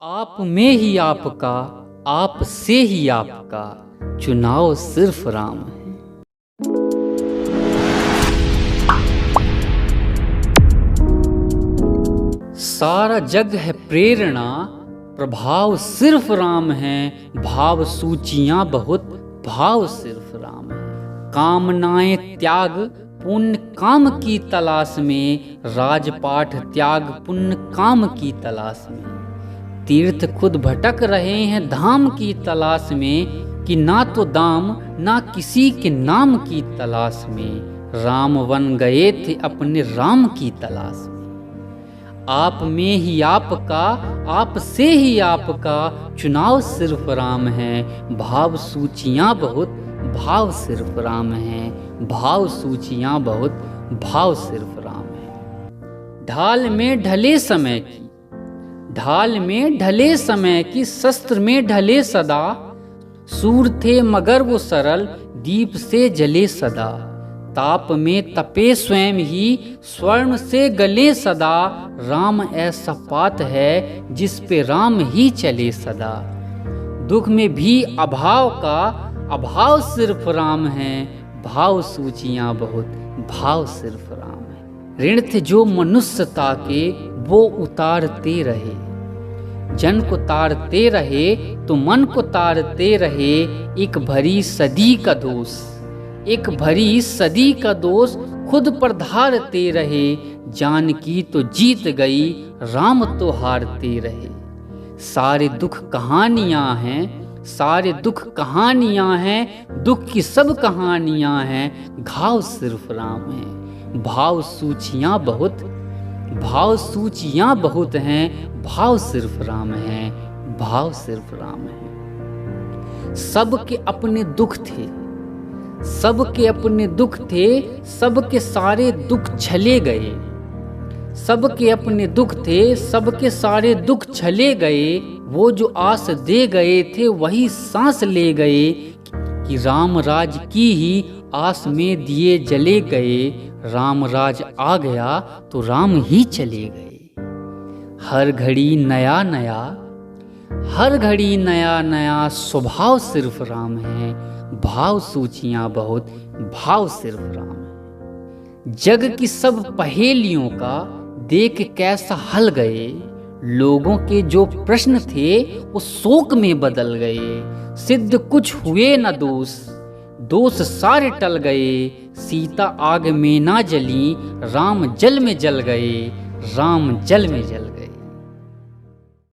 आप में ही आपका, आप से ही आपका, चुनाव सिर्फ राम है। सारा जग है प्रेरणा, प्रभाव सिर्फ राम है। भाव सूचियां बहुत, भाव सिर्फ राम है। कामनाएं त्याग, पुण्य काम की तलाश में। राजपाठ त्याग, पुण्य काम की तलाश में। तीर्थ खुद भटक रहे हैं धाम की तलाश में, कि ना तो दाम ना किसी के नाम की तलाश में। राम वन गए थे अपने राम की तलाश में। आप में ही आपका, आप से ही आपका, चुनाव सिर्फ राम है। भाव सूचियां बहुत, भाव सिर्फ राम है। भाव सूचियां बहुत, भाव सिर्फ राम है। ढाल में ढले समय की, ढाल में ढले समय की, शस्त्र में ढले सदा। सूर थे मगर वो सरल, दीप से जले सदा। ताप में तपे स्वयं ही, स्वर्ण से गले सदा। राम ऐसा पात है जिस पे राम ही चले सदा। दुख में भी अभाव का, अभाव सिर्फ राम है। भाव सूचियां बहुत, भाव सिर्फ राम है। ऋण थे जो मनुष्यता के, वो उतारते रहे। जन को तारते रहे तो मन को तारते रहे। एक भरी सदी का दोष, एक भरी सदी का दोष, खुद पर धारते रहे। जानकी तो जीत गई, राम तो हारते रहे। सारे दुख कहानियां हैं, सारे दुख कहानियां हैं। दुख की सब कहानियां हैं, घाव सिर्फ राम है। भाव सूचियां बहुत, भाव सूचियां बहुत हैं। भाव सिर्फ राम है, भाव सिर्फ राम है। सबके अपने दुख थे, सबके अपने दुख थे। सबके सारे दुख छले गए। सबके अपने दुख थे, सबके सारे दुख छले गए। वो जो आस दे गए थे वही सांस ले गए, कि राम राज की ही आस में दिए जले गए। राम राज आ गया तो राम ही चले गए। हर घड़ी नया नया, हर घड़ी नया नया, स्वभाव सिर्फ राम है। भाव सूचियां बहुत, भाव सिर्फ राम है। जग की सब पहेलियों का देख कैसा हल गए। लोगों के जो प्रश्न थे वो शोक में बदल गए। सिद्ध कुछ हुए न दोष, दोष सारे टल गए। सीता आग में ना जली, राम जल में जल गए। राम जल में जल गए।